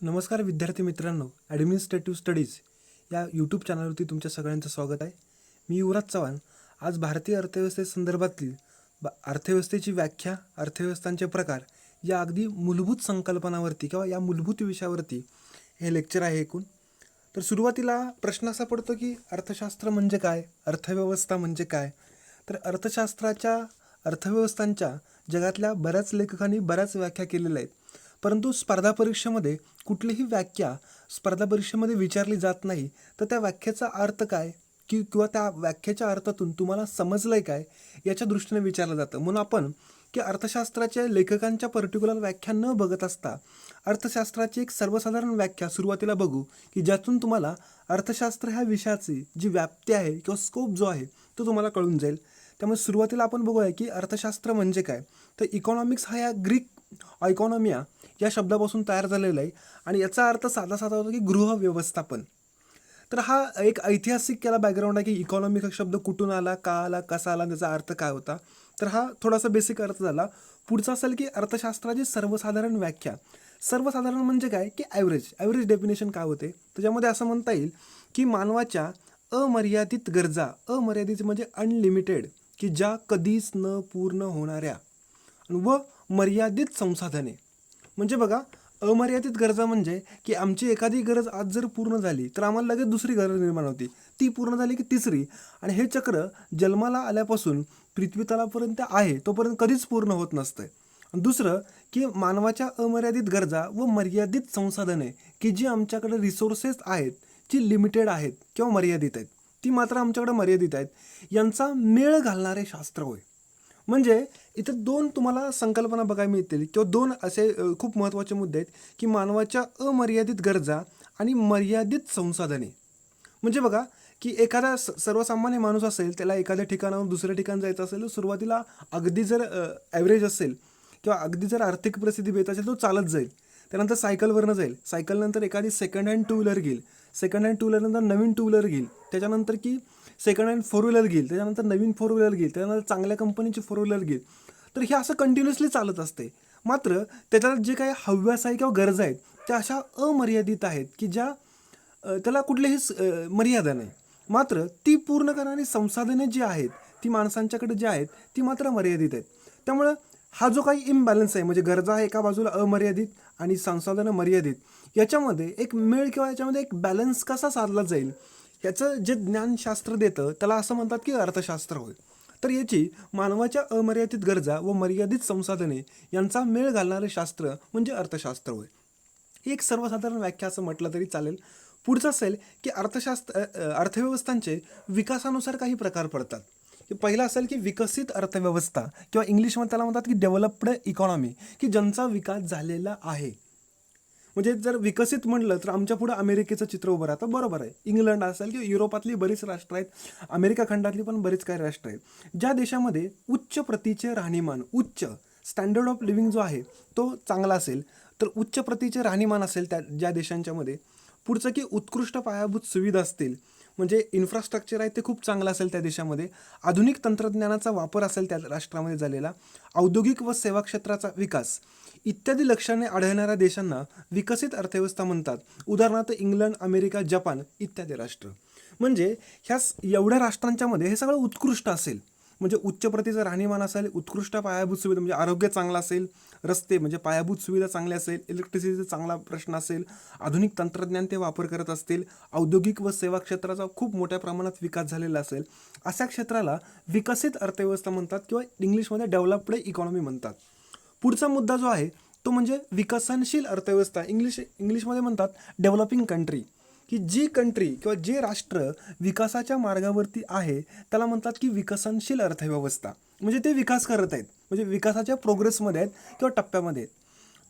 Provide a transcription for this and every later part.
नमस्कार विद्यार्थी मित्रांनो, ॲडमिनिस्ट्रेटिव्ह स्टडीज या यूट्यूब चॅनलवरती तुमच्या सगळ्यांचं स्वागत आहे. मी युवराज चव्हाण. आज भारतीय अर्थव्यवस्थेसंदर्भातील अर्थव्यवस्थेची व्याख्या, अर्थव्यवस्थांचे प्रकार या अगदी मूलभूत संकल्पनावरती किंवा या मूलभूत विषयावरती हे लेक्चर आहे एकूण. तर सुरुवातीला प्रश्न असा पडतो की अर्थशास्त्र म्हणजे काय, अर्थव्यवस्था म्हणजे काय. तर अर्थव्यवस्थांच्या जगातल्या बऱ्याच लेखकांनी बऱ्याच व्याख्या केलेल्या आहेत, परंतु स्पर्धा परीक्षेमध्ये कुठलीही व्याख्या स्पर्धा परीक्षेमध्ये विचारली जात नाही. तर त्या व्याख्येचा अर्थ काय किंवा त्या व्याख्येच्या अर्थातून तुम्हाला समजलंय काय याच्या दृष्टीने विचारलं जातं. म्हणून आपण की अर्थशास्त्राच्या लेखकांच्या पर्टिक्युलर व्याख्या न बघत असता अर्थशास्त्राची एक सर्वसाधारण व्याख्या सुरुवातीला बघू, की ज्यातून तुम्हाला अर्थशास्त्र ह्या विषयाची जी व्याप्ती आहे किंवा स्कोप जो आहे तो तुम्हाला कळून जाईल. त्यामुळे सुरुवातीला आपण बघूया की अर्थशास्त्र म्हणजे काय. तर इकॉनॉमिक्स हा या ग्रीक इकॉनॉमिया या शब्दापासून तयार झालेला आहे आणि याचा अर्थ साधा साधा होतो की गृह व्यवस्थापन. तर हा एक ऐतिहासिक याला बॅकग्राऊंड आहे की इकॉनॉमिक हा शब्द कुठून आला, का आला, कसा आला, त्याचा अर्थ काय होता. तर हा थोडासा बेसिक अर्थ झाला. पुढचा असेल की अर्थशास्त्राची सर्वसाधारण व्याख्या. सर्वसाधारण म्हणजे काय की ॲव्हरेज डेफिनेशन काय होते. त्याच्यामध्ये असं म्हणता येईल की मानवाच्या अमर्यादित गरजा, अमर्यादित म्हणजे अनलिमिटेड, की ज्या कधीच न पूर्ण होणाऱ्या, व मर्यादित संसाधने. म्हणजे बघा, अमर्यादित गरजा म्हणजे की आमची एखादी गरज आज जर पूर्ण झाली तर आम्हाला लगेच दुसरी गरज निर्माण होती, ती पूर्ण झाली की तिसरी, आणि हे चक्र जन्माला आल्यापासून पृथ्वीतलापर्यंत आहे तोपर्यंत कधीच पूर्ण होत नसतंय. दुसरं की मानवाच्या अमर्यादित गरजा व मर्यादित संसाधने, की जी आमच्याकडे रिसोर्सेस आहेत जी लिमिटेड आहेत किंवा मर्यादित आहेत, ती मात्र आमच्याकडे मर्यादित आहेत, यांचा मेळ घालणारे शास्त्र होय. म्हणजे इथं दोन तुम्हाला संकल्पना बघायला मिळतील किंवा दोन असे खूप महत्त्वाचे मुद्दे आहेत की मानवाच्या अमर्यादित गरजा आणि मर्यादित संसाधने. म्हणजे बघा की एखादा सर्वसामान्य माणूस असेल, त्याला एखाद्या ठिकाणाहून दुसऱ्या ठिकाण जायचं असेल तर सुरुवातीला अगदी जर ॲव्हरेज असेल किंवा अगदी जर आर्थिक परिस्थिती बेत असेल तो चालत जाईल. त्यानंतर सायकलवरनं जाईल, सायकलनंतर एखादी सेकंड हँड टू व्हीलर घेईल, सेकंड हँड टू व्हीलरनंतर नवीन टू व्हीलर घेईल, त्याच्यानंतर की सेकंड हँड फोर व्हीलर घेईल, त्याच्यानंतर नवीन फोर व्हीलर घेईल, त्याच्यानंतर चांगल्या कंपनीची फोर व्हीलर घेईल. तर हे असं कंटिन्युअसली चालत असते. मात्र त्याच्यात जे काही हव्यास आहे किंवा गरजा आहेत त्या अशा अमर्यादित आहेत की ज्या त्याला कुठलीही मर्यादा नाही. मात्र ती पूर्ण करणारी संसाधने जी आहेत ती माणसांच्याकडे जी आहेत ती मात्र मर्यादित आहेत. त्यामुळं हा जो काही इम्बॅलन्स आहे, म्हणजे गरजा आहे एका बाजूला अमर्यादित आणि संसाधनं मर्यादित, याच्यामध्ये एक मेळ किंवा याच्यामध्ये एक बॅलन्स कसा साधला जाईल याचं जे ज्ञानशास्त्र देतं त्याला असं म्हणतात की अर्थशास्त्र होय. तर याची मानवाच्या अमर्यादित गरजा व मर्यादित संसाधने यांचा मेळ घालणारे शास्त्र म्हणजे अर्थशास्त्र होय. ही एक सर्वसाधारण व्याख्या असं म्हटलं तरी चालेल. पुढचं असेल की अर्थव्यवस्थांचे विकासानुसार काही प्रकार पडतात. पहिला असेल की विकसित अर्थव्यवस्था किंवा इंग्लिशमध्ये त्याला म्हणतात की डेव्हलप्ड इकॉनॉमी, की ज्यांचा विकास झालेला आहे. म्हणजे जर विकसित म्हटलं तर आमच्या पुढे अमेरिकेचं चित्र उभं राहतं, बरोबर आहे. इंग्लंड असेल किंवा युरोपातली बरीच राष्ट्र आहेत, अमेरिका खंडातली पण बरीच काही राष्ट्र आहेत, ज्या देशामध्ये उच्च प्रतीचे राहणीमान, उच्च स्टँडर्ड ऑफ लिव्हिंग जो आहे तो चांगला असेल, तर उच्च प्रतीचे राहणीमान असेल त्या ज्या देशांच्यामध्ये. पुढचं की उत्कृष्ट पायाभूत सुविधा असतील, म्हणजे इन्फ्रास्ट्रक्चर आहे ते खूप चांगलं असेल त्या देशामध्ये, आधुनिक तंत्रज्ञानाचा वापर असेल त्या राष्ट्रामध्ये झालेला, औद्योगिक व सेवा क्षेत्राचा विकास इत्यादी लक्षणे आढळणाऱ्या देशांना विकसित अर्थव्यवस्था म्हणतात. उदाहरणार्थ इंग्लंड, अमेरिका, जपान इत्यादी राष्ट्र. म्हणजे ह्या एवढ्या राष्ट्रांच्या मध्ये हे सगळं उत्कृष्ट असेल, म्हणजे उच्च प्रतीचं राहणीमान असेल, उत्कृष्ट पायाभूत सुविधा म्हणजे आरोग्य चांगलं असेल, रस्ते म्हणजे पायाभूत सुविधा चांगल्या असेल, इलेक्ट्रिसिटीचा चांगला प्रश्न असेल, आधुनिक तंत्रज्ञान ते वापर करत असतील, औद्योगिक व सेवा क्षेत्राचा खूप मोठ्या प्रमाणात विकास झालेला असेल, अशा क्षेत्राला विकसित अर्थव्यवस्था म्हणतात किंवा इंग्लिशमध्ये डेव्हलप्ड इकॉनॉमी म्हणतात. पुढचा मुद्दा जो आहे तो म्हणजे विकसनशील अर्थव्यवस्था, इंग्लिशमध्ये म्हणतात डेव्हलपिंग कंट्री, की जी कंट्री किंवा जे राष्ट्र विकासाच्या मार्गावरती आहे त्याला म्हणतात की विकसनशील अर्थव्यवस्था. म्हणजे ते विकास करत आहेत, म्हणजे विकासाच्या प्रोग्रेसमध्ये आहेत किंवा टप्प्यामध्ये आहेत.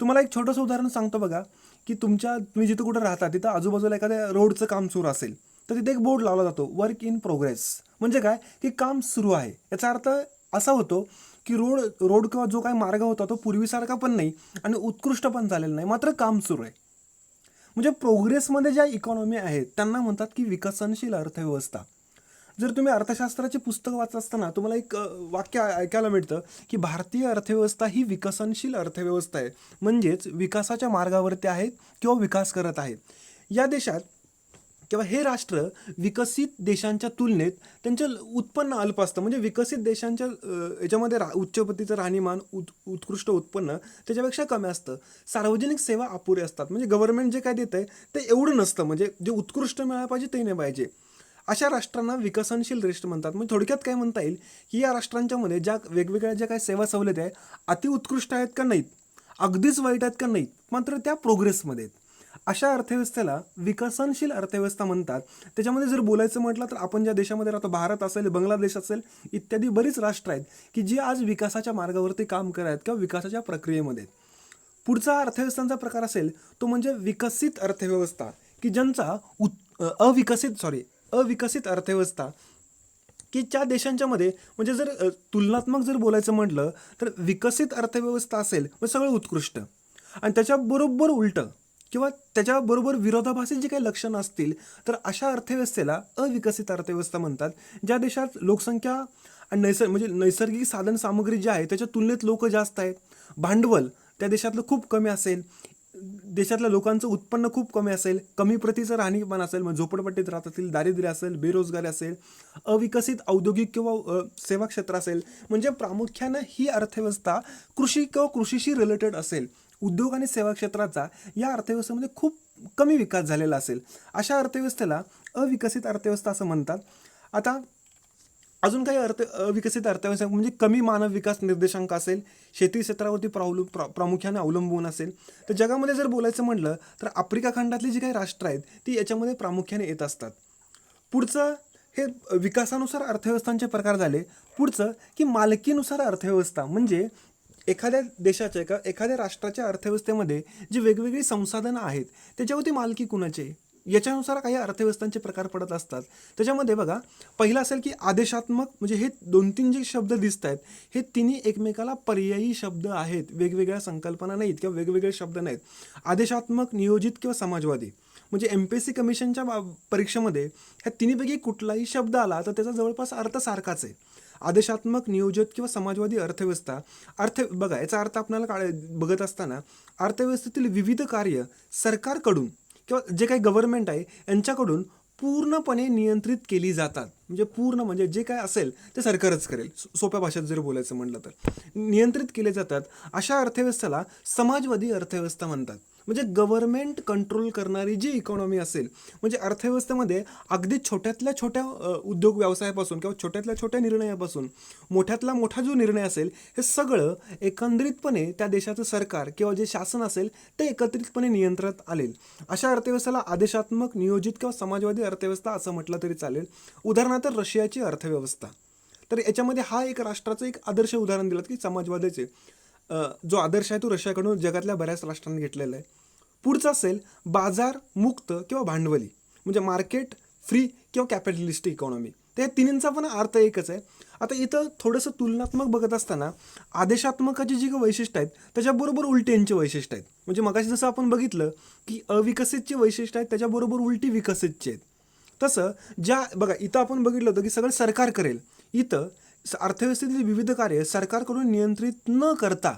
तुम्हाला एक छोटंसं उदाहरण सांगतो बघा, की तुम्ही जिथं कुठं राहता तिथं आजूबाजूला एखाद्या रोडचं काम सुरू असेल तर तिथे एक बोर्ड लावला जातो, वर्क इन प्रोग्रेस. म्हणजे काय की काम सुरू आहे. याचा अर्थ असा होतो की रोड किंवा जो काही मार्ग होता तो पूर्वीसारखा पण नाही आणि उत्कृष्ट पण झालेला नाही, मात्र काम सुरू आहे. म्हणजे प्रोग्रेसमध्ये ज्या इकॉनॉमी आहेत त्यांना म्हणतात की विकसनशील अर्थव्यवस्था. जर तुम्ही अर्थशास्त्राची पुस्तक वाचत असताना तुम्हाला एक वाक्य ऐकायला मिळतं की भारतीय अर्थव्यवस्था ही विकसनशील अर्थव्यवस्था आहे, म्हणजेच विकासाच्या मार्गावरती आहे किंवा विकास करत आहे. या देशात किंवा हे राष्ट्र विकसित देशांच्या तुलनेत त्यांचं उत्पन्न अल्प असतं. म्हणजे विकसित देशांच्या याच्यामध्ये उच्च प्रतीचं राहणीमान, उत्कृष्ट उत्पन्न त्याच्यापेक्षा कमी असतं. सार्वजनिक सेवा अपुरे असतात. म्हणजे गव्हर्नमेंट जे काय देतं आहे ते एवढं नसतं. म्हणजे जे उत्कृष्ट मिळायला पाहिजे ते नाही पाहिजे. अशा राष्ट्रांना विकसनशील राष्ट्र म्हणतात. म्हणजे थोडक्यात काय म्हणता येईल की या राष्ट्रांच्यामध्ये ज्या वेगवेगळ्या ज्या काही सेवा सवलती आहेत अतिउत्कृष्ट आहेत का नाहीत, अगदीच वाईट आहेत का नाहीत, मात्र त्या प्रोग्रेसमध्ये आहेत. अशा अर्थव्यवस्थेला विकसनशील अर्थव्यवस्था म्हणतात. त्याच्यामध्ये जर बोलायचं म्हटलं तर आपण ज्या देशामध्ये राहतो, भारत असेल, बांगलादेश असेल, इत्यादी बरीच राष्ट्र आहेत की जी आज विकासाच्या मार्गावरती काम करत आहेत किंवा विकासाच्या प्रक्रियेमध्ये आहेत. पुढचा अर्थव्यवस्थांचा प्रकार असेल तो म्हणजे विकसित अर्थव्यवस्था, की ज्यांचा अविकसित अर्थव्यवस्था, की ज्या देशांच्या मध्ये म्हणजे जर तुलनात्मक जर बोलायचं म्हटलं तर विकसित अर्थव्यवस्था असेल म्हणजे सगळं उत्कृष्ट, आणि त्याच्याबरोबर उलटं किंवा त्याच्याबरोबर विरोधाभासी जी काही लक्षणं असतील तर अशा अर्थव्यवस्थेला अविकसित अर्थव्यवस्था म्हणतात. ज्या देशात लोकसंख्या आणि म्हणजे नैसर्गिक साधन सामग्री जी आहे त्याच्या तुलनेत लोक जास्त आहेत, भांडवल त्या देशातलं खूप कमी असेल, देशातल्या लोकांचं उत्पन्न खूप कमी असेल, कमी प्रतीचं राहणीमान असेल, म्हणजे झोपडपट्टीत राहत असतील, दारिद्र्य असेल, बेरोजगारी असेल, अविकसित औद्योगिक किंवा सेवा क्षेत्र असेल, म्हणजे प्रामुख्यानं ही अर्थव्यवस्था कृषी किंवा कृषीशी रिलेटेड असेल, उद्योग आणि सेवा क्षेत्राचा या अर्थव्यवस्थेमध्ये खूप कमी विकास झालेला असेल, अशा अर्थव्यवस्थेला अविकसित अर्थव्यवस्था असं म्हणतात. आता अजून काही अविकसित अर्थव्यवस्था म्हणजे कमी मानव विकास निर्देशांक असेल, शेती क्षेत्रावरती प्रामुख्याने अवलंबून असेल. तर जगामध्ये जर बोलायचं म्हटलं तर आफ्रिका खंडातली जी काही राष्ट्र आहेत ती याच्यामध्ये प्रामुख्याने येत असतात. पुढचं हे विकासानुसार अर्थव्यवस्थांचे प्रकार झाले. पुढचं की मालकीनुसार अर्थव्यवस्था, म्हणजे एखाद्या देशाच्या एखाद्या राष्ट्राच्या अर्थव्यवस्थेमध्ये जी वेगवेगळी संसाधनं आहेत त्याच्यावरती मालकी कुणाची, याच्यानुसार काही अर्थव्यवस्थांचे प्रकार पडत असतात. त्याच्यामध्ये बघा, पहिला असेल की आदेशात्मक, म्हणजे हे 2-3 जे शब्द दिसत आहेत हे तिन्ही एकमेकाला पर्यायी शब्द आहेत, वेगवेगळ्या संकल्पना नाहीत किंवा वेगवेगळे शब्द नाहीत. आदेशात्मक, नियोजित किंवा समाजवादी, म्हणजे MPSC कमिशनच्या परीक्षेमध्ये ह्या तिन्हीपैकी कुठलाही शब्द आला तर त्याचा जवळपास अर्थ सारखाच आहे. आदेशात्मक, नियोजित किंवा समाजवादी अर्थव्यवस्था. बघा, याचा अर्थ आपल्याला बघत असताना अर्थव्यवस्थेतील विविध कार्य सरकारकडून किंवा जे काही गव्हर्नमेंट आहे यांच्याकडून पूर्णपणे नियंत्रित केली जातात. म्हणजे पूर्ण म्हणजे जे काय असेल ते सरकारच करेल, सोप्या भाषेत जर बोलायचं म्हटलं तर नियंत्रित केले जातात. अशा अर्थव्यवस्थेला समाजवादी अर्थव्यवस्था म्हणतात. म्हणजे गव्हर्नमेंट कंट्रोल करणारी जी इकॉनॉमी असेल, म्हणजे अर्थव्यवस्थेमध्ये अगदी छोट्यातल्या छोट्या उद्योग व्यवसायापासून किंवा छोट्यातल्या छोट्या निर्णयापासून मोठ्यातला मोठा जो निर्णय असेल हे सगळं एकंदरीतपणे त्या देशाचं सरकार किंवा जे शासन असेल ते एकत्रितपणे नियंत्रणात आले. अशा अर्थव्यवस्थेला आदेशात्मक, नियोजित किंवा समाजवादी अर्थव्यवस्था असं म्हटलं तरी चालेल. उदाहरणार्थ रशियाची अर्थव्यवस्था, तर याच्यामध्ये हा एक राष्ट्राचं एक आदर्श उदाहरण दिलं की समाजवादाचे जो आदर्श आहे तो रशियाकडून जगातल्या बऱ्याच राष्ट्रांनी घेतलेला आहे. पुढचं असेल बाजार मुक्त किंवा भांडवली, म्हणजे मार्केट फ्री किंवा कॅपिटलिस्टिक इकॉनॉमी. तर या तिन्हींचा पण अर्थ एकच आहे. आता इथं थोडंसं तुलनात्मक बघत असताना आदेशात्मकाची जी काही वैशिष्ट्य आहेत त्याच्याबरोबर उलट्यांची वैशिष्ट्य आहेत. म्हणजे मगाशी जसं आपण बघितलं की अविकसितची वैशिष्ट्य आहेत त्याच्याबरोबर उलटी विकसितची आहेत, तसं बघा इथं आपण बघितलं होतं की सगळं सरकार करेल. इथं अर्थव्यवस्थेतील विविध कार्य सरकारकडून नियंत्रित न करता,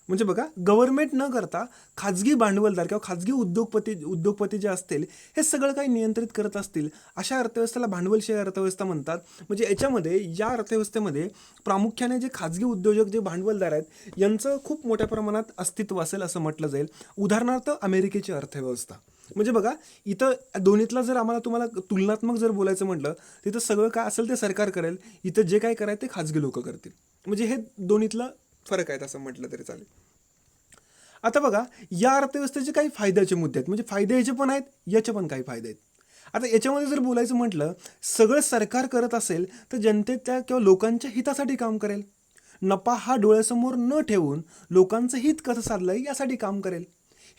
म्हणजे बघा गव्हर्नमेंट न करता खाजगी भांडवलदार किंवा खाजगी उद्योगपती जे असतील हे सगळं काही नियंत्रित करत असतील, अशा अर्थव्यवस्थेला भांडवलशाही अर्थव्यवस्था म्हणतात. म्हणजे याच्यामध्ये या अर्थव्यवस्थेमध्ये प्रामुख्याने जे खाजगी उद्योजक, जे भांडवलदार आहेत यांचं खूप मोठ्या प्रमाणात अस्तित्व असेल असं म्हटलं जाईल. उदाहरणार्थ अमेरिकेची अर्थव्यवस्था. म्हणजे बघा इथं दोन्हीतला जर तुम्हाला तुलनात्मक जर बोलायचं म्हटलं तिथं सगळं काय असेल ते सरकार करेल, इथं जे काय करायचं ते खाजगी लोक करतील. म्हणजे हे दोन्हीतला फरक आहेत असं म्हटलं तरी चालेल. आता बघा, या अर्थव्यवस्थेचे काही फायद्याचे मुद्दे आहेत, म्हणजे फायदे याचे पण आहेत, याचे पण काही फायदे आहेत. आता याच्यामध्ये जर बोलायचं म्हटलं सगळं सरकार करत असेल तर जनतेच्या किंवा लोकांच्या हितासाठी काम करेल. नफा हा डोळ्यासमोर न ठेवून लोकांचं हित कसं साधलंय यासाठी काम करेल.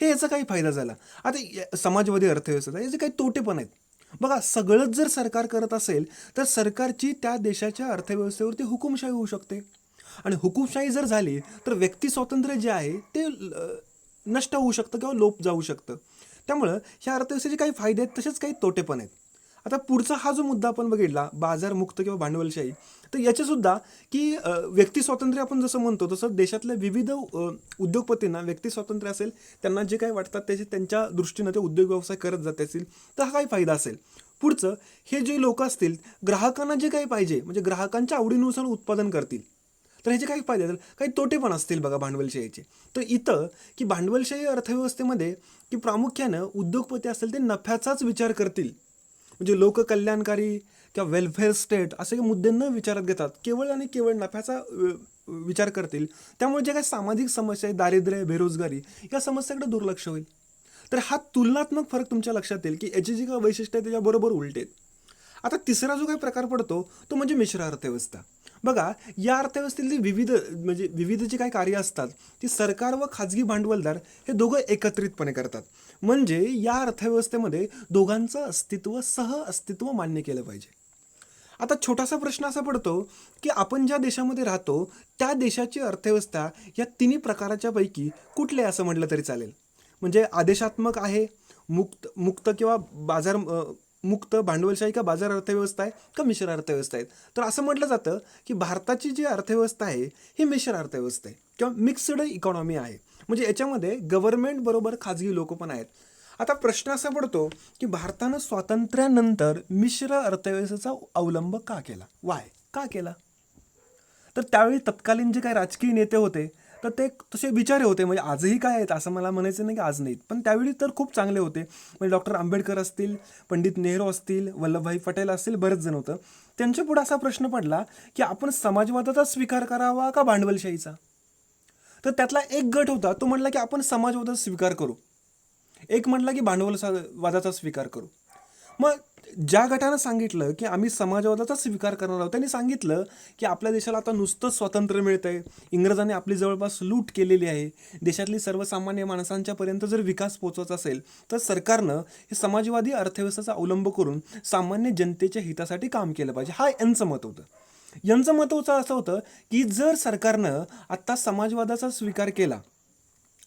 हे याचा काही फायदा झाला. आता समाजवादी अर्थव्यवस्था याचे काही तोटे पण आहेत. बघा, सगळंच जर सरकार करत असेल तर सरकारची त्या देशाच्या अर्थव्यवस्थेवरती हुकुमशाही होऊ शकते, आणि हुकुमशाही जर झाली तर व्यक्ती स्वातंत्र्य जे आहे ते नष्ट होऊ शकतं किंवा लोप जाऊ शकतं. त्यामुळं ह्या अर्थव्यवस्थेचे काही फायदे आहेत तसेच काही तोटे पण आहेत. आता पुढचा हा जो मुद्दा आपण बघितला बाजार मुक्त किंवा भांडवलशाही, तर याच्यासुद्धा की व्यक्ती स्वातंत्र्य आपण जसं म्हणतो तसं देशातल्या विविध उद्योगपतींना व्यक्ती स्वातंत्र्य असेल, त्यांना जे काही वाटतात त्याचे त्यांच्या दृष्टीनं ते उद्योग व्यवसाय करत जात असतील तर हा काही फायदा असेल. पुढचं, हे जे लोक असतील ग्राहकांना जे काही पाहिजे म्हणजे ग्राहकांच्या आवडीनुसार उत्पादन करतील, तर ह्याचे काही फायदे असतील, काही तोटे पण असतील बघा भांडवलशाहीचे. तर इथं की भांडवलशाही अर्थव्यवस्थेमध्ये की प्रामुख्यानं उद्योगपती असतील ते नफ्याचाच विचार करतील, म्हणजे लोककल्याणकारी किंवा वेलफेअर स्टेट असे मुद्दे न विचारात घेतात केवळ आणि केवळ नफ्याचा विचार करतील. त्यामुळे जे काही सामाजिक समस्या आहे, दारिद्र्य, बेरोजगारी, या समस्याकडे दुर्लक्ष होईल. तर हा तुलनात्मक फरक तुमच्या लक्षात येईल की याची जी काही वैशिष्ट्य आहे त्याच्याबरोबर उलट आहेत. आता तिसरा जो काही प्रकार पडतो तो म्हणजे मिश्र अर्थव्यवस्था. बघा, या अर्थव्यवस्थेतली विविध जी काही कार्य असतात ती सरकार व खाजगी भांडवलदार हे दोघं एकत्रितपणे करतात. म्हणजे या अर्थव्यवस्थेमध्ये दोघांचं अस्तित्व अस्तित्व मान्य केलं पाहिजे. आता छोटासा प्रश्न असा पडतो की आपण ज्या देशामध्ये राहतो त्या देशाची अर्थव्यवस्था या तिन्ही प्रकाराच्या पैकी कुठले असं म्हटलं तरी चालेल. म्हणजे आदेशात्मक आहे, मुक्त मुक्त किंवा मुक्त भांडवलशाही का बाजार अर्थव्यवस्था आहे का मिश्र अर्थव्यवस्था आहे. तर असं म्हटलं जातं की भारताची जी अर्थव्यवस्था आहे ही मिश्र अर्थव्यवस्था आहे किंवा मिक्स्ड इकॉनॉमी आहे. म्हणजे याच्यामध्ये गव्हर्नमेंट बरोबर खाजगी लोक पण आहेत. आता प्रश्न असा पडतो की भारतानं स्वातंत्र्यानंतर मिश्र अर्थव्यवस्थेचा अवलंब का केला, वाय का केला. तर त्यावेळी तत्कालीन जे काही राजकीय नेते होते तर ते तसे विचारे होते, म्हणजे आजही काय आहेत असं मला म्हणायचं नाही की आज नाहीत, पण त्यावेळी तर खूप चांगले होते. म्हणजे डॉक्टर आंबेडकर असतील, पंडित नेहरू असतील, वल्लभभाई पटेल असतील, बरेच जण होतं. त्यांच्या पुढे असा प्रश्न पडला की आपण समाजवादाचा स्वीकार करावा का भांडवलशाहीचा. तर त्यातला एक गट होता तो म्हणला की आपण समाजवादाचा स्वीकार करू, एक म्हटला की भांडवलवादाचा स्वीकार करू. मग ज्या गटानं सांगितलं की आम्ही समाजवादाचा स्वीकार करणार आहोत त्यांनी सांगितलं की आपल्या देशाला आता नुसतं स्वातंत्र्य मिळतंय, इंग्रजांनी आपली जवळपास लूट केलेली आहे, देशातली सर्वसामान्य माणसांच्यापर्यंत जर विकास पोचवायचा असेल तर सरकारनं हे समाजवादी अर्थव्यवस्थेचा अवलंब करून सामान्य जनतेच्या हितासाठी काम केलं पाहिजे. हा यांचं मत होतं. यांचं मत होतं असं होतं की जर सरकारनं आत्ता समाजवादाचा स्वीकार केला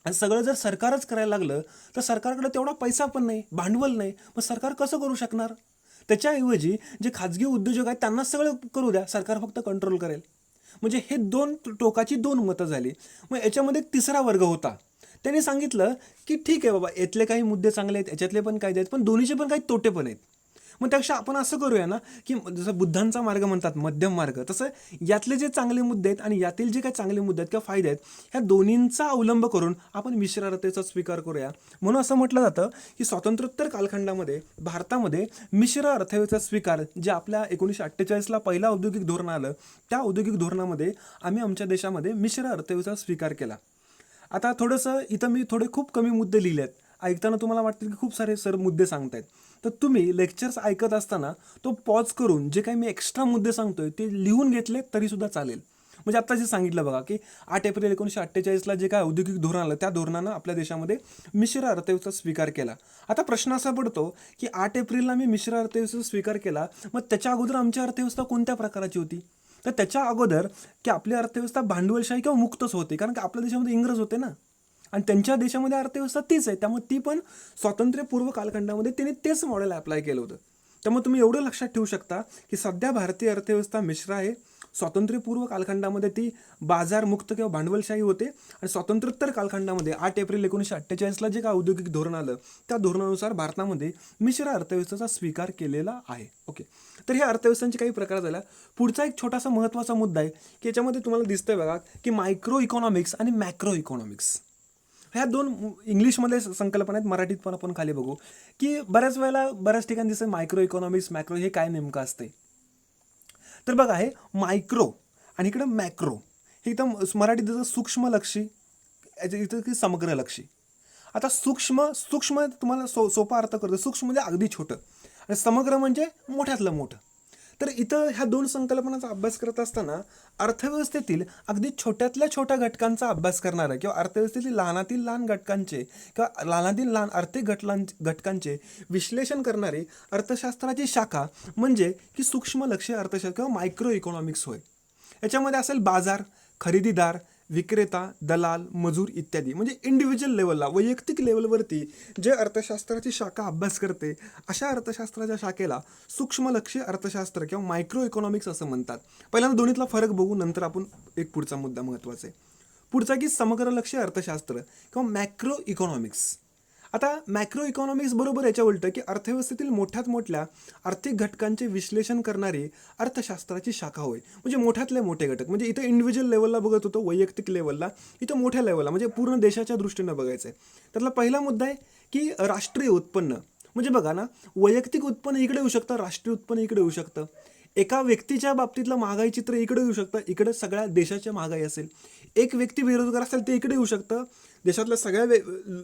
आणि सगळं जर सरकारच करायला लागलं तर सरकारकडे तेवढा पैसा पण नाही, भांडवल नाही, मग सरकार कसं करू शकणार. त्याच्याऐवजी जे खाजगी उद्योजक आहेत त्यांना सगळं करू द्या, सरकार फक्त कंट्रोल करेल. म्हणजे हे दोन टोकाची दोन मतं झाली. मग याच्यामध्ये एक तिसरा वर्ग होता, त्यांनी सांगितलं की ठीक आहे बाबा, यातले काही मुद्दे चांगले आहेत, याच्यातले पण कायदे आहेत, पण दोन्हीचे पण काही तोटे पण आहेत. मग त्यापेक्षा आपण असं करूया ना की जसं बुद्धांचा मार्ग म्हणतात मध्यम मार्ग, तसं यातले जे चांगले मुद्दे आहेत आणि यातील जे काही चांगले मुद्दे आहेत किंवा फायदे आहेत ह्या दोन्हींचा अवलंब करून आपण मिश्र अर्थव्यवस्थेचा स्वीकार करूया. म्हणून असं म्हटलं जातं की स्वातंत्र्योत्तर कालखंडामध्ये भारतामध्ये मिश्र अर्थव्यवस्थेचा स्वीकार, जे आपल्या 1948ला पहिला औद्योगिक धोरण आलं त्या औद्योगिक धोरणामध्ये आम्ही आमच्या देशामध्ये मिश्र अर्थव्यवस्थेचा स्वीकार केला. आता थोडंसं इथं मी खूप कमी मुद्दे लिहिले आहेत, ऐकताना तुम्हाला वाटतं की खूप सारे सर मुद्दे सांगतायत, तर तुम्ही लेक्चर्स ऐकत असताना तो पॉज करून जे काही मी एक्स्ट्रा मुद्दे सांगतोय ते लिहून घेतले तरीसुद्धा चालेल. म्हणजे आत्ता जे सांगितलं बघा की 8 एप्रिल 1948ला जे काय औद्योगिक धोरण आलं त्या धोरणानं आपल्या देशामध्ये मिश्र अर्थव्यवस्था स्वीकार केला. आता प्रश्न असा पडतो की 8 एप्रिलला मी मिश्र अर्थव्यवस्थेचा स्वीकार केला, मग त्याच्या अगोदर आमची अर्थव्यवस्था कोणत्या प्रकाराची होती. तर त्याच्या अगोदर की आपली अर्थव्यवस्था भांडवलशाही किंवा मुक्तच होते, कारण की आपल्या देशामध्ये इंग्रज होते ना आणि त्यांच्या देशामध्ये अर्थव्यवस्था तीच आहे, त्यामुळे ती पण स्वातंत्र्यपूर्व कालखंडामध्ये त्यांनी तेच मॉडेल अप्लाय केलं होतं. त्यामुळे तुम्ही एवढं लक्षात ठेवू शकता की सध्या भारतीय अर्थव्यवस्था मिश्र आहे, स्वातंत्र्यपूर्व कालखंडामध्ये ती बाजारमुक्त किंवा भांडवलशाही होते आणि स्वातंत्र्योत्तर कालखंडामध्ये 8 एप्रिल 1948ला जे काय औद्योगिक धोरण आलं त्या धोरणानुसार भारतामध्ये मिश्र अर्थव्यवस्थेचा स्वीकार केलेला आहे. ओके, तर हे अर्थव्यवस्थांचे काही प्रकार झाला. पुढचा एक छोटासा महत्त्वाचा मुद्दा आहे की याच्यामध्ये तुम्हाला दिसतंय बघा की मायक्रो इकॉनॉमिक्स आणि मॅक्रो इकॉनॉमिक्स ह्या दोन इंग्लिशमध्ये संकल्पना आहेत, मराठीत पण आपण खाली बघू की बऱ्याच वेळेला बऱ्याच ठिकाणी दिसतं मायक्रो इकॉनॉमिक्स मॅक्रो हे काय नेमकं असते. तर बघा, हे मायक्रो आणि इकडं मॅक्रो हे एकदम मराठीत जसं सूक्ष्मलक्षी, इथं की समग्रलक्षी. आता सूक्ष्म तुम्हाला सोपा अर्थ करतो, सूक्ष्म म्हणजे अगदी छोटं आणि समग्र म्हणजे मोठ्यातलं मोठं. तर इथं ह्या दोन संकल्पनांचा अभ्यास करत असताना अर्थव्यवस्थेतील अगदी छोट्यातल्या छोट्या घटकांचा अभ्यास करणारा किंवा अर्थव्यवस्थेतील लहानातील लहान घटकांचे किंवा लहानातील लहान आर्थिक घटकांचे विश्लेषण करणारी अर्थशास्त्राची शाखा म्हणजे की सूक्ष्मलक्षी अर्थशास्त्र किंवा मायक्रो इकॉनॉमिक्स होय. याच्यामध्ये असेल बाजार, खरेदीदार, विक्रेता, दलाल, मजूर इत्यादी. म्हणजे इंडिव्हिज्युअल लेवलला, वैयक्तिक लेवलवरती जे अर्थशास्त्राची शाखा अभ्यास करते, अशा अर्थशास्त्राच्या शाखेला सूक्ष्मलक्षी अर्थशास्त्र किंवा मायक्रो इकॉनॉमिक्स असं म्हणतात. पहिल्यांदा दोन्हीतला फरक बघू, नंतर आपण एक पुढचा मुद्दा महत्त्वाचा आहे. पुढचा की समग्रलक्षी अर्थशास्त्र किंवा मॅक्रो इकॉनॉमिक्स. आता मॅक्रो इकॉनॉमिक्स बरोबर याच्या उलटं की अर्थव्यवस्थेतील मोठ्यात मोठ्या आर्थिक घटकांचे विश्लेषण करणारी अर्थशास्त्राची शाखा होय. म्हणजे मोठ्यातले मोठे घटक, म्हणजे इथं इंडिव्हिज्युअल लेवलला बघत होतो, वैयक्तिक लेवलला, इथं मोठ्या लेवलला म्हणजे पूर्ण देशाच्या दृष्टीनं बघायचं आहे. त्यातला पहिला मुद्दा आहे की राष्ट्रीय उत्पन्न. म्हणजे बघा ना, वैयक्तिक उत्पन्न इकडे येऊ शकतं, राष्ट्रीय उत्पन्न इकडे येऊ शकतं. एका व्यक्तीच्या बाबतीतलं महागाई चित्र इकडे येऊ शकतं, इकडे सगळ्या देशाच्या महागाई असेल. एक व्यक्ती बेरोजगार असेल ते इकडे येऊ शकतं, देशातल्या सगळ्या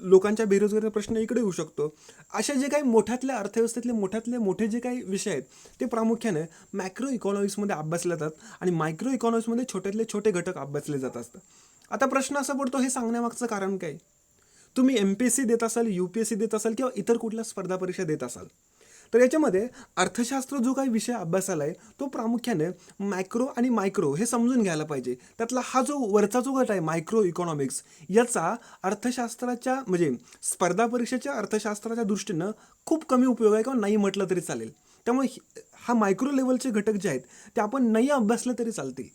लोकांच्या बेरोजगारीचा प्रश्न इकडे येऊ शकतो. अशा जे काही मोठ्यातल्या अर्थव्यवस्थेतले मोठ्यातले मोठे जे काही विषय आहेत ते प्रामुख्याने मॅक्रो इकॉनॉमिक्समध्ये अभ्यासले जातात आणि मायक्रो इकॉनॉमिक्समध्ये छोट्यातले छोटे घटक अभ्यासले जात असतात. आता प्रश्न असा पडतो, हे सांगण्यामागचं कारण काय? तुम्ही MPSC देत असाल, UPSC देत असाल किंवा इतर कुठल्या स्पर्धा परीक्षा देत असाल, तर याच्यामध्ये अर्थशास्त्र जो काही विषय अभ्यासाला आहे तो प्रामुख्याने मॅक्रो आणि मायक्रो हे समजून घ्यायला पाहिजे. त्यातला हा जो वरचा जो गट आहे मायक्रो इकॉनॉमिक्स, याचा अर्थशास्त्राच्या म्हणजे स्पर्धा परीक्षेच्या अर्थशास्त्राच्या दृष्टीनं खूप कमी उपयोग आहे किंवा नाही म्हटलं तरी चालेल. त्यामुळे हा मायक्रो लेवलचे घटक जे आहेत ते आपण नाही अभ्यासले तरी चालतील.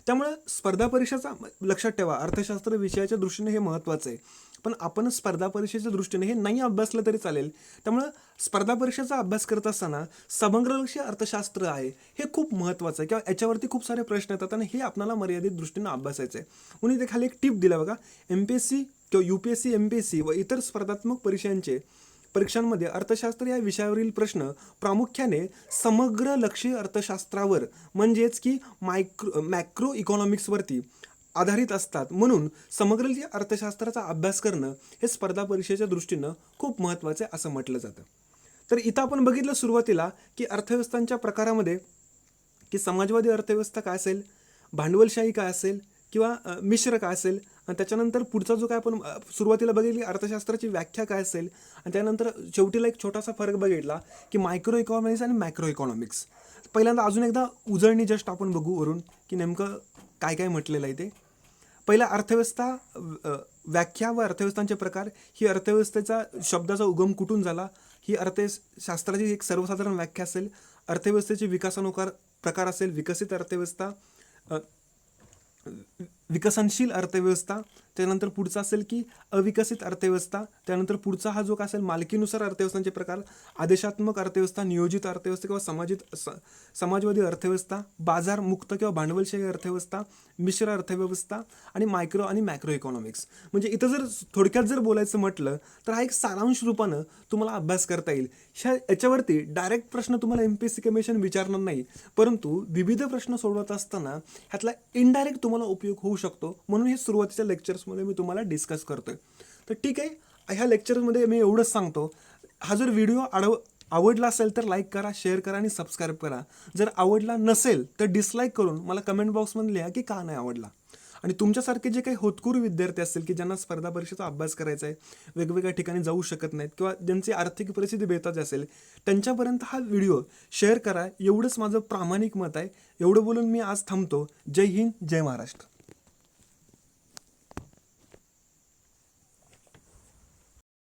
त्यामुळे स्पर्धा परीक्षेचा लक्षात ठेवा, अर्थशास्त्र विषयाच्या दृष्टीने हे महत्त्वाचं आहे, पण आपण स्पर्धा परीक्षेच्या दृष्टीने हे नाही अभ्यासलं तरी चालेल. त्यामुळं स्पर्धा परीक्षेचा अभ्यास करत असताना समग्रलक्षी अर्थशास्त्र आहे हे खूप महत्त्वाचं आहे किंवा याच्यावरती खूप सारे प्रश्न येतात आणि हे आपल्याला मर्यादित दृष्टीनं अभ्यासायचं आहे. म्हणून ते खाली एक टिप दिला बघा, MPSC किंवा UPSC, MPSC व इतर स्पर्धात्मक परीक्षांमध्ये अर्थशास्त्र या विषयावरील प्रश्न प्रामुख्याने समग्रलक्षी अर्थशास्त्रावर म्हणजेच की मॅक्रो इकॉनॉमिक्सवरती आधारित असतात. म्हणून समग्रलक्षी अर्थशास्त्राचा अभ्यास करणं हे स्पर्धा परीक्षेच्या दृष्टीनं खूप महत्त्वाचं आहे असं म्हटलं जातं. तर इथं आपण बघितलं सुरुवातीला की अर्थव्यवस्थांच्या प्रकारामध्ये की समाजवादी अर्थव्यवस्था काय असेल, भांडवलशाही काय असेल किंवा मिश्र काय असेल, आणि त्याच्यानंतर पुढचा जो काय आपण सुरुवातीला बघितली अर्थशास्त्राची व्याख्या काय असेल, आणि त्यानंतर शेवटीला एक छोटासा फरक बघितला की मायक्रो इकॉनॉमिक्स आणि मॅक्रो इकॉनॉमिक्स. पहिल्यांदा अजून एकदा उजळणी जस्ट आपण बघू वरून की नेमकं काय काय म्हटलेलं आहे ते. पहिला अर्थव्यवस्था व्याख्या व अर्थव्यवस्थांचे प्रकार. ही अर्थव्यवस्थेचा शब्दाचा उगम कुठून झाला, ही अर्थशास्त्राची एक सर्वसाधारण व्याख्या असेल. अर्थव्यवस्थेचे विकासानुसार प्रकार असेल, विकसित अर्थव्यवस्था, विकसनशील अर्थव्यवस्था, त्यानंतर पुढचा असेल की अविकसित अर्थव्यवस्था, त्यानंतर पुढचा हा जो काय असेल मालकीनुसार अर्थव्यवस्थांचे प्रकार, आदेशात्मक अर्थव्यवस्था, नियोजित अर्थव्यवस्था किंवा समाजवादी अर्थव्यवस्था, बाजार मुक्त किंवा भांडवलशाही अर्थव्यवस्था, मिश्र अर्थव्यवस्था आणि मायक्रो आणि मॅक्रो इकॉनॉमिक्स. म्हणजे इथं जर थोडक्यात जर बोलायचं म्हटलं तर हा एक सारांश रूपानं तुम्हाला अभ्यास करता येईल. याच्यावरती डायरेक्ट प्रश्न तुम्हाला MPSC कमिशन विचारणार नाही, परंतु विविध प्रश्न सोडवत असताना ह्यातला इनडायरेक्ट तुम्हाला उपयोग होऊ शकतो. म्हणून हे सुरुवातीच्या लेक्चर्समध्ये मी तुम्हाला डिस्कस करतोय. तर ठीक आहे, ह्या लेक्चर्समध्ये मी एवढंच सांगतो. हा जर व्हिडिओ आवडला असेल तर लाईक करा, शेअर करा आणि सबस्क्राईब करा. जर आवडला नसेल तर डिसलाईक करून मला कमेंट बॉक्समध्ये लिहा की का नाही आवडला. आणि तुमच्यासारखे जे काही होतकरू विद्यार्थी असतील की ज्यांना स्पर्धा परीक्षेचा अभ्यास करायचा आहे, वेगवेगळ्या ठिकाणी जाऊ शकत नाहीत किंवा ज्यांची आर्थिक परिस्थिती बेताची असेल, त्यांच्यापर्यंत हा व्हिडिओ शेअर करा. एवढंच माझं प्रामाणिक मत आहे. एवढं बोलून मी आज थांबतो. जय हिंद, जय महाराष्ट्र.